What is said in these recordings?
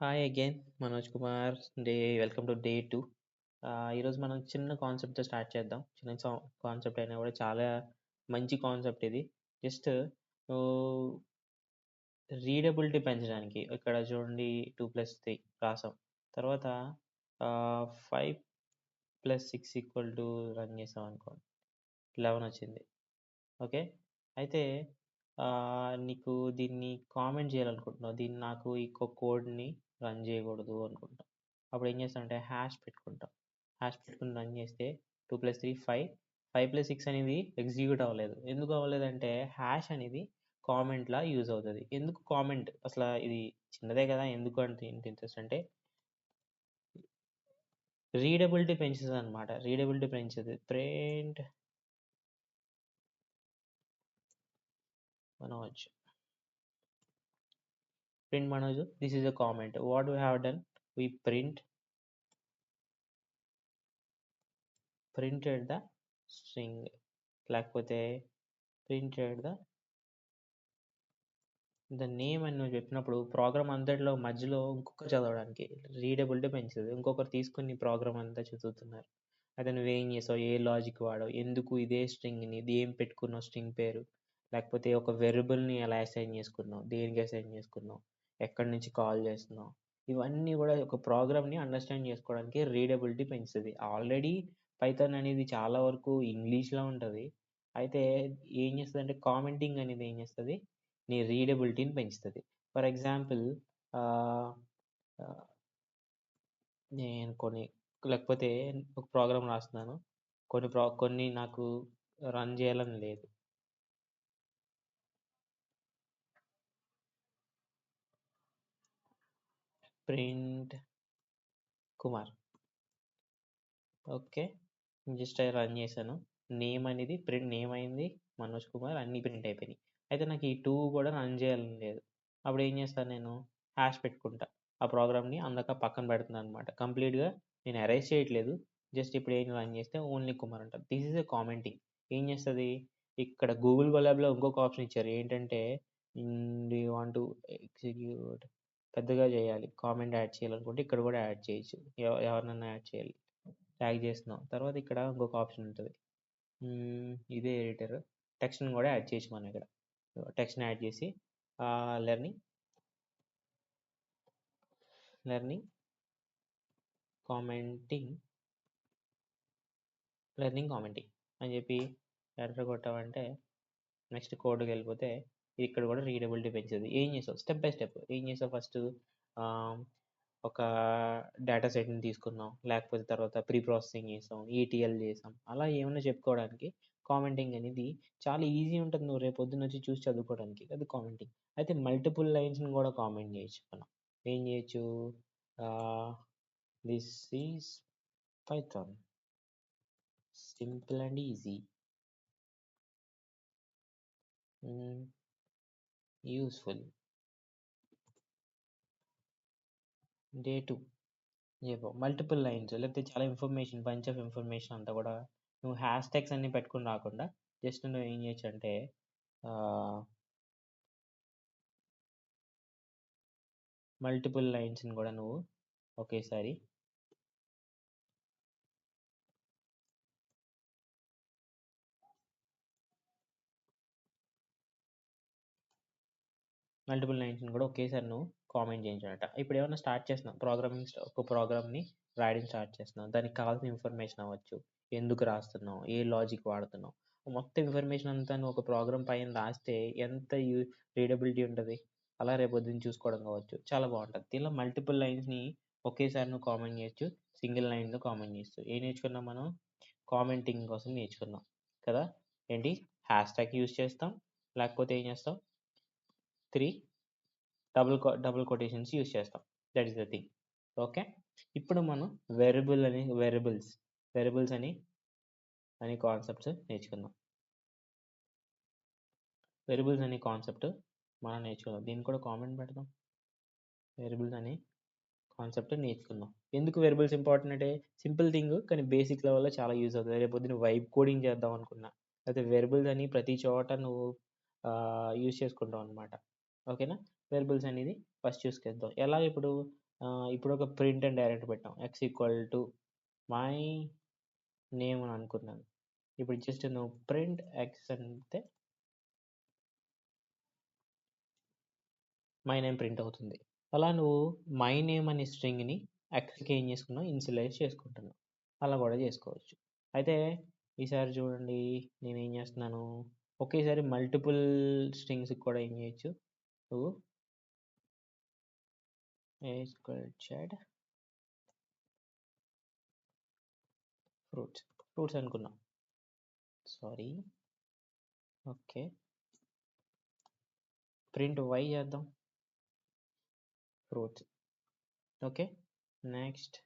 Hi again Manoj Kumar. Welcome to day 2. ఈరోజు మనం చిన్న కాన్సెప్ట్తో స్టార్ట్ చేద్దాం. చిన్న కాన్సెప్ట్ అయినా కూడా చాలా మంచి కాన్సెప్ట్ ఇది. జస్ట్ రీడబిలిటీ పెంచడానికి ఇక్కడ చూడండి 2+3 రాసాం. తర్వాత 5+6 రన్ చేసాం అనుకోండి, 11 వచ్చింది. ఓకే. అయితే నీకు దీన్ని కామెంట్ చేయాలనుకుంటున్నావు. దీన్ని నాకు ఈ కోడ్‌ని రన్ చేయకూడదు అనుకుంటాం. అప్పుడు ఏం చేస్తామంటే హ్యాష్ పెట్టుకుంటాం. హ్యాష్ పెట్టుకొని రన్ చేస్తే 2+3 5, 5+6 అనేది ఎగ్జిక్యూట్ అవ్వలేదు. ఎందుకు అవ్వలేదంటే హ్యాష్ అనేది కామెంట్‌లా యూజ్ అవుతది. ఎందుకు కామెంట్ అసల ఇది చిన్నదే కదా! ఎందుకు అంత ఇంట్రెస్ట్ అంటే రీడబిలిటీ పెంచుతదనమాట. రీడబిలిటీ పెంచుతది. Manoj. Print Manoj, this is a comment. What we have done, we printed the string, లేకపోతే printed the name అని నువ్వు చెప్పినప్పుడు ప్రోగ్రామ్ అంతటిలో మధ్యలో ఇంకొకరు చదవడానికి రీడబిలిటీ పెంచుతుంది. ఇంకొకరు తీసుకుని ప్రోగ్రామ్ అంతా చదువుతున్నారు. అయితే నువ్వేం చేసావు, ఏ లాజిక్ వాడావు, ఎందుకు ఇదే స్ట్రింగ్ని ఇది ఏం పెట్టుకున్నావు, స్ట్రింగ్ పేరు, లేకపోతే ఒక వెరిబుల్ని ఎలా అసైన్ చేసుకున్నావు, దేనికి అసైన్ చేసుకున్నావు, ఎక్కడి నుంచి కాల్ చేస్తున్నావు, ఇవన్నీ కూడా ఒక ప్రోగ్రామ్ని అండర్స్టాండ్ చేసుకోవడానికి రీడబిలిటీ పెంచుతుంది. ఆల్రెడీ పైథాన్ అనేది చాలా వరకు ఇంగ్లీష్లో ఉంటుంది. అయితే ఏం చేస్తుంది అంటే కామెంటింగ్ అనేది ఏం చేస్తుంది, నీ రీడబిలిటీని పెంచుతుంది. ఫర్ ఎగ్జాంపుల్ నేను లేకపోతే ఒక ప్రోగ్రామ్ రాస్తున్నాను, కొన్ని నాకు రన్ చేయాలని లేదు. Print Kumar. Okay, just run చేశాను. నేమ్ అనేది ప్రింట్ నేమ్ అయింది, మనోజ్ కుమార్ అన్నీ ప్రింట్ అయిపోయినాయి. అయితే నాకు ఈ 2 కూడా రన్ చేయాలని లేదు. అప్పుడు ఏం చేస్తాను, నేను హ్యాష్ పెట్టుకుంటా. ఆ ప్రోగ్రామ్ని అందాక పక్కన పెడుతున్నాను అనమాట. కంప్లీట్గా నేను అరైజ్ చేయట్లేదు. జస్ట్ ఇప్పుడు ఏం రన్ చేస్తే ఓన్లీ కుమార్ అంటారు. This is a commenting. ఏం చేస్తుంది, ఇక్కడ గూగుల్ కొలాబ్లో ఇంకొక ఆప్షన్ ఇచ్చారు. ఏంటంటే డి వాంట్ టు ఎగ్జిక్యూట్ పెద్దగా చేయాలి, కామెంట్ యాడ్ చేయాలనుకుంటే ఇక్కడ కూడా యాడ్ చేయొచ్చు. ఎవరినైనా యాడ్ చేయాలి, ట్యాగ్ చేస్తున్నాం. తర్వాత ఇక్కడ ఇంకొక ఆప్షన్ ఉంటుంది, ఇదే ఎడిటర్. టెక్స్ట్ని కూడా యాడ్ చేయొచ్చు మనం ఇక్కడ. టెక్స్ట్ని యాడ్ చేసి లెర్నింగ్ కామెంటింగ్ అని చెప్పి ఎడిటర్ కొట్టామంటే నెక్స్ట్ కోడ్కి వెళ్ళిపోతే ఇక్కడ కూడా రీడబిలిటీ పెంచుతుంది. ఏం చేసావు, స్టెప్ బై స్టెప్ ఏం చేసావు, ఫస్ట్ ఒక డేటా సెట్ని తీసుకున్నాం, లేకపోతే తర్వాత ప్రీ ప్రాసెసింగ్ చేసాం, ఈటీఎల్ చేసాం. అలా ఏమైనా చెప్పుకోవడానికి కామెంటింగ్ అనేది చాలా ఈజీ ఉంటుంది. నువ్వు రేపు పొద్దున్న వచ్చి చూసి చదువుకోవడానికి అది కామెంటింగ్. అయితే మల్టిపుల్ లైన్స్ని కూడా కామెంట్ చేయొచ్చు మనం. ఏం చేయొచ్చు, this is Python simple and easy, useful, day 2 చెప్పు. మల్టిపుల్ లైన్స్ లేకపోతే చాలా ఇన్ఫర్మేషన్, బంచ్ ఆఫ్ ఇన్ఫర్మేషన్ అంతా కూడా నువ్వు హ్యాష్ ట్యాగ్స్ అన్ని పెట్టుకుని రాకుండా జస్ట్ నువ్వు ఏం చేయొచ్చు అంటే మల్టిపుల్ లైన్స్ని కూడా నువ్వు ఒకేసారి నువ్వు కామెంట్ చేయించాడట. ఇప్పుడు ఏమైనా స్టార్ట్ చేస్తున్నావు ఒక ప్రోగ్రామ్ని రాయడం స్టార్ట్ చేస్తున్నావు, దానికి కావాల్సిన ఇన్ఫర్మేషన్ అవ్వచ్చు, ఎందుకు రాస్తున్నావు, ఏ లాజిక్ వాడుతున్నావు, మొత్తం ఇన్ఫర్మేషన్ అంతా నువ్వు ఒక ప్రోగ్రామ్ పైన రాస్తే ఎంత రీడబిలిటీ ఉంటుంది. అలా రేపు పొద్దున్న చూసుకోవడం కావచ్చు, చాలా బాగుంటుంది. ఇలా మల్టిపుల్ లైన్స్ని ఒకేసారి నువ్వు కామెంట్ చేయొచ్చు, సింగిల్ లైన్లో కామెంట్ చేయొచ్చు. ఏం నేర్చుకున్నాం మనం, కామెంటింగ్ కోసం నేర్చుకున్నాం కదా. ఏంటి, హ్యాష్ ట్యాగ్ యూజ్ చేస్తాం, లేకపోతే ఏం చేస్తాం, 3 డబుల్ కొటేషన్స్ యూజ్ చేస్తాం. That is the thing. Okay, ఇప్పుడు మనం వెరబుల్స్ అని కాన్సెప్ట్స్ నేర్చుకుందాం. వెరిబుల్స్ అనే కాన్సెప్ట్ మనం నేర్చుకుందాం. దీన్ని కూడా కామెంట్ పెడదాం. వెరిబుల్స్ అనే కాన్సెప్ట్ నేర్చుకుందాం. ఎందుకు వెరిబుల్స్ ఇంపార్టెంట్ అంటే సింపుల్ థింగ్, కానీ బేసిక్ లెవెల్లో చాలా యూజ్ అవుతుంది. రేపు పొద్దున్న వైబ్ కోడింగ్ చేద్దాం అనుకున్నా, అయితే వెరిబుల్స్ అని ప్రతి చోట నువ్వు యూజ్ చేసుకుంటావు అనమాట. ఓకేనా. వెరిబుల్స్ అనేది ఫస్ట్ చూసుకెళ్తాం. ఎలా ఇప్పుడు ఇప్పుడు ఒక ప్రింట్ అని డైరెక్ట్ పెట్టాం x equal to my name అని అనుకున్నాను. ఇప్పుడు జస్ట్ నువ్వు ప్రింట్ ఎక్స్ అంటే మై నేమ్ ప్రింట్ అవుతుంది. అలా నువ్వు మై నేమ్ అనే స్ట్రింగ్ని ఎక్స్కి ఏం చేసుకున్నావు, ఇన్షియలైజ్ చేసుకుంటున్నావు. అలా కూడా చేసుకోవచ్చు. అయితే ఈసారి చూడండి, నేను ఏం చేస్తున్నాను, ఒకేసారి మల్టిపుల్ స్ట్రింగ్స్కి కూడా ఏం చేయొచ్చు, నువ్వు చాట్ ఫ్రూట్స్ అనుకున్నాం. సారీ, ఓకే, ప్రింట్ వై చేద్దాం, fruits. Okay, next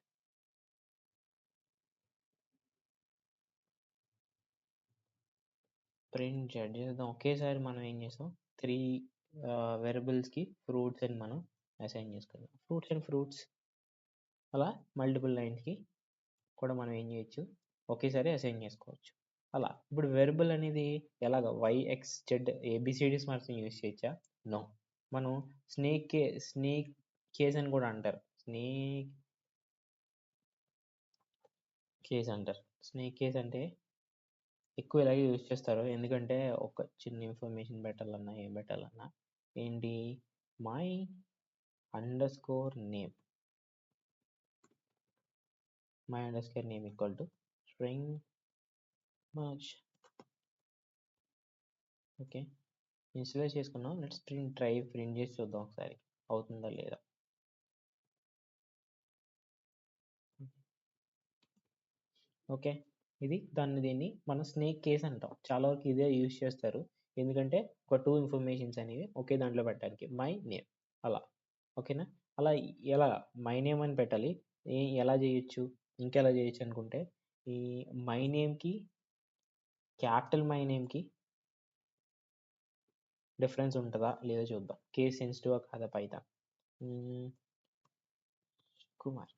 print Z చేద్దాం. ఒకేసారి మనం ఏం చేసాం, 3 వేరియబుల్స్కి ఫ్రూట్స్ అని మనం అసైన్ చేసుకుందాం. Fruits and fruits. అలా మల్టిపుల్ లైన్స్కి కూడా మనం ఏం చేయొచ్చు, ఒకేసారి అసైన్ చేసుకోవచ్చు. అలా ఇప్పుడు వేరియబుల్ అనేది ఎలాగ వైఎక్స్ జెడ్ ఏబిసిడీస్ మాత్రం యూజ్ చేయొచ్చా? నో. మనం స్నేక్ కేస్ అని కూడా అంటారు. స్నేక్ కేస్ అంటే ఎక్కువ ఇలాగే యూజ్ చేస్తారు. ఎందుకంటే ఒక చిన్న ఇన్ఫర్మేషన్ పెట్టాలన్నా, ఏం పెట్టాలన్నా, ఏంటి, my underscore name equal to string merge. Okay, install చేసుకున్నాం. లెట్స్ ప్రింట్ చేసి చూద్దాం ఒకసారి అవుతుందా లేదా. ఓకే, దీన్ని మనం స్నేక్ కేస్ అంటాం. చాలా వరకు ఇదే యూజ్ చేస్తారు. ఎందుకంటే ఒక 2 ఇన్ఫర్మేషన్స్ అనేవి ఒకే దాంట్లో పెట్టడానికి. మై నేమ్ అలా. ఓకేనా? అలా ఎలా మై నేమ్ అని పెట్టాలి, ఎలా చేయొచ్చు, ఇంకెలా చేయొచ్చు అనుకుంటే, ఈ మై నేమ్కి క్యాపిటల్ మై నేమ్కి డిఫరెన్స్ ఉంటుందా లేదో చూద్దాం. కేస్ సెన్సిటివ్ కాదా Python. Kumar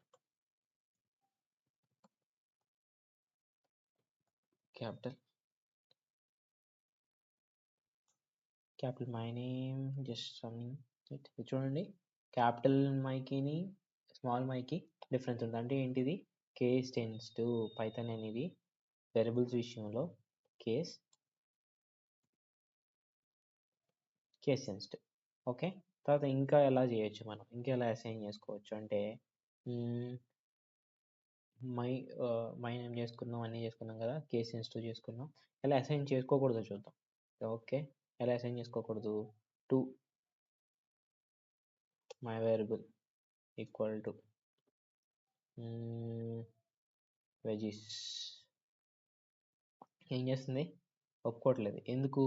capital my name just చూడండి, క్యాపిటల్ మైకిని స్మాల్ మైకి డిఫరెన్స్ ఉంది. అంటే ఏంటిది, కేస్ టెన్స్ టు పైథాన్ అనేది వేరియబుల్స్ విషయంలో కేస్ సెన్సిటివ్. ఓకే, తర్వాత ఇంకా ఎలా చేయొచ్చు, మనం ఇంకా ఎలా అసైన్ చేసుకోవచ్చు అంటే, మై నేమ్ చేసుకున్నాం, అన్నీ చేసుకున్నాం కదా, కేస్ సెన్సిటివ్ చేసుకున్నాం. ఎలా అసైన్ చేసుకోకూడదో చూద్దాం. ఓకే, ఎలా అసైన్ చేసుకోకూడదు, to my variable equal to veggies. ఏం చేస్తుంది, ఒప్పుకోవట్లేదు. ఎందుకు,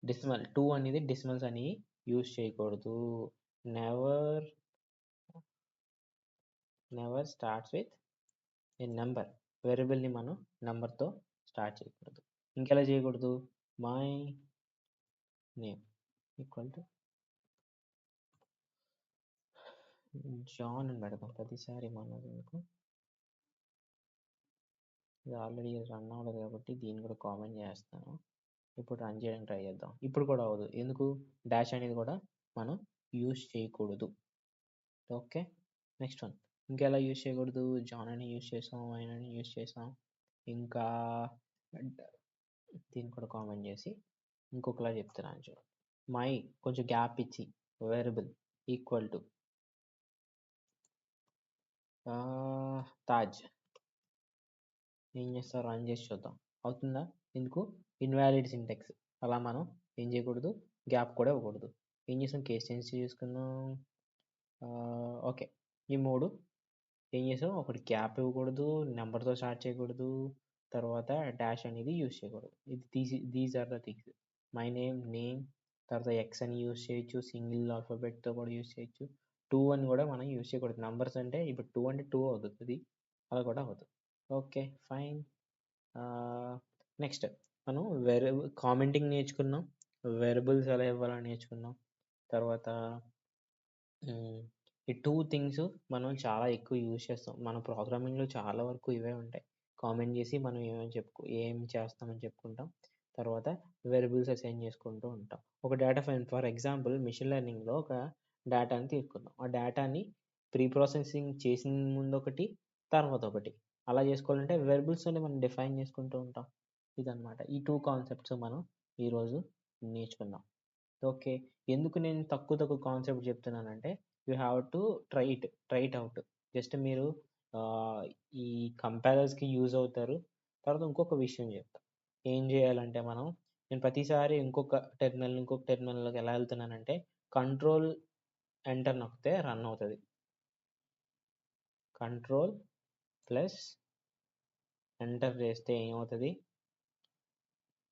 డెసిమల్ 2 అనేది డెసిమల్స్ అని యూజ్ చేయకూడదు. Never starts with a number. వేరియబుల్ని మనం నెంబర్తో స్టార్ట్ చేయకూడదు. ఇంకెలా చేయకూడదు, my name equal to John అని పెడతాం ప్రతిసారి. మనం ఎందుకు, ఇది ఆల్రెడీ రన్ అవ్వలేదు కాబట్టి దీన్ని కూడా కామెంట్ చేస్తాను. ఇప్పుడు రన్ చేయడానికి ట్రై చేద్దాం. ఇప్పుడు కూడా అవ్వదు. ఎందుకు, డాష్ అనేది కూడా మనం యూజ్ చేయకూడదు. Okay, next one. ఇంకెలా యూజ్ చేయకూడదు, జాన్ అని యూజ్ చేసాం, ఆయన అని యూజ్ చేసాం. ఇంకా దీన్ని కూడా కామెంట్ చేసి ఇంకొకలా చెప్తున్నాను చూడండి. మై కొంచెం గ్యాప్ ఇచ్చి వేరియబుల్ ఈక్వల్ టు తాజ్. ఏం చేస్తా, రన్ చేసి చూద్దాం అవుతుందా. ఎందుకు, ఇన్వాలిడ్ సింటెక్స్. అలా మనం ఏం చేయకూడదు, గ్యాప్ కూడా ఇవ్వకూడదు. ఏం చేసాం, కేస్ చేంజ్ చేసుకున్నాం. ఓకే, ఈ 3 ఏం చేసాం, ఒకటి గ్యాప్ ఇవ్వకూడదు, నెంబర్తో స్టార్ట్ చేయకూడదు, తర్వాత డాష్ అనేది యూజ్ చేయకూడదు. These are the things. My name, తర్వాత ఎక్స్ అని యూజ్ చేయొచ్చు, సింగిల్ ఆల్ఫాబెట్తో కూడా యూజ్ చేయొచ్చు. 2 అని కూడా మనం యూజ్ చేయకూడదు. నెంబర్స్ అంటే ఇప్పుడు 2 అంటే 2 అవుతుంది, అలా కూడా అవుతుంది. Okay, fine. నెక్స్ట్ మనం కామెంటింగ్ నేర్చుకున్నాం, వేరియబుల్స్ ఎలా ఇవ్వాలని నేర్చుకున్నాం. తర్వాత ఈ 2 థింగ్స్ మనం చాలా ఎక్కువ యూజ్ చేస్తాం. మన ప్రోగ్రామింగ్లో చాలా వరకు ఇవే ఉంటాయి. కామెంట్ చేసి మనం ఏం చేస్తామని చెప్పుకుంటాం. తర్వాత వేరియబుల్స్ అసైన్ చేసుకుంటూ ఉంటాం. ఒక data file, for example machine లెర్నింగ్లో ఒక డేటాని తీసుకుందాం. ఆ డేటాని ప్రీ ప్రాసెసింగ్ చేసిన ముందు ఒకటి, తర్వాత ఒకటి. అలా చేసుకోవాలంటే వేరియబుల్స్‌ని మనం డిఫైన్ చేసుకుంటూ ఉంటాం. ఇదనమాట. ఈ 2 కాన్సెప్ట్స్ మనం ఈరోజు నేర్చుకుందాం. ఓకే. ఎందుకు నేను తక్కువ తక్కువ కాన్సెప్ట్ చెప్తున్నానంటే, you have to try it out. Just మీరు ఆహ్, ఈ కంపారర్స్‌కి యూజ్ అవుతారు. తర్వాత ఇంకొక విషయం చెప్తా. ఏం చేయాలంటే నేను ప్రతిసారి ఇంకొక టెర్మినల్‌లోకి ఎలా వెళ్తున్నానంటే, కంట్రోల్ ఎంటర్ నొక్కితే రన్ అవుతది. కంట్రోల్ ప్లస్ ఎంటర్ చేస్తే ఏమవుతది?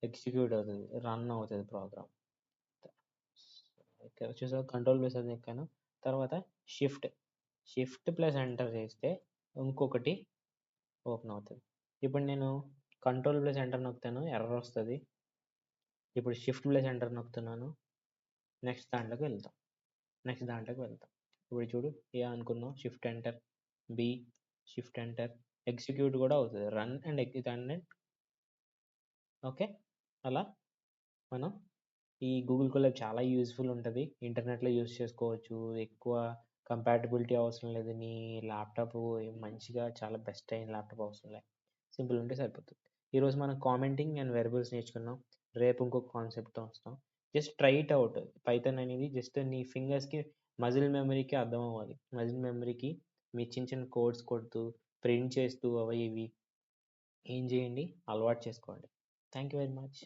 ఎగ్జిక్యూట్ అవుతది. రన్ అవుతది ప్రోగ్రామ్. ఇక్కడ చూసావా కంట్రోల్ ప్లస్ అది నొక్కాను. తర్వాత షిఫ్ట్. షిఫ్ట్ ప్లస్ ఎంటర్ చేస్తే ఇంకొకటి ఓపెన్ అవుతది. ఇప్పుడు నేను కంట్రోల్ ప్లస్ ఎంటర్ నొక్కుతాను ఎర్రర్ వస్తది. ఇప్పుడు షిఫ్ట్ ప్లస్ ఎంటర్ నొక్కుతున్నాను. నెక్స్ట్ దాంట్లోకి వెళ్తాం. ఇప్పుడు చూడు ఏ అనుకున్నాం shift enter, B, shift enter, execute కూడా అవుతది. Run and okay. అలా మనం ఈ గూగుల్ కొలాబ్ చాలా యూజ్‌ఫుల్ ఉంటది. ఇంటర్నెట్‌లో యూజ్ చేసుకోవచ్చు. ఎక్కువ కంపాటిబిలిటీ అవసరం లేదు. నీ ల్యాప్‌టాప్ మంచిగా చాలా బెస్ట్ అయిన ల్యాప్‌టాప్ అవసరం లే. సింపుల్ ఉంటే సరిపోతుంది. ఈరోజు మనం కామెంటింగ్ అండ్ వేరియబుల్స్ నేర్చుకున్నాం. రేపు ఇంకొక కాన్సెప్ట్‌తో వస్తాం. Just try it out. Python అనేది జస్ట్ నీ ఫింగర్స్‌కి మజిల్ మెమరీకి అర్థం అవ్వాలి. మజిల్ మెమరీకి మీ చిన్న చిన్న కోడ్స్ కొడుతూ, ప్రింట్ చేస్తూ అవి ఇవి ఏం చేయండి అలవాటు చేసుకోండి. Thank you very much.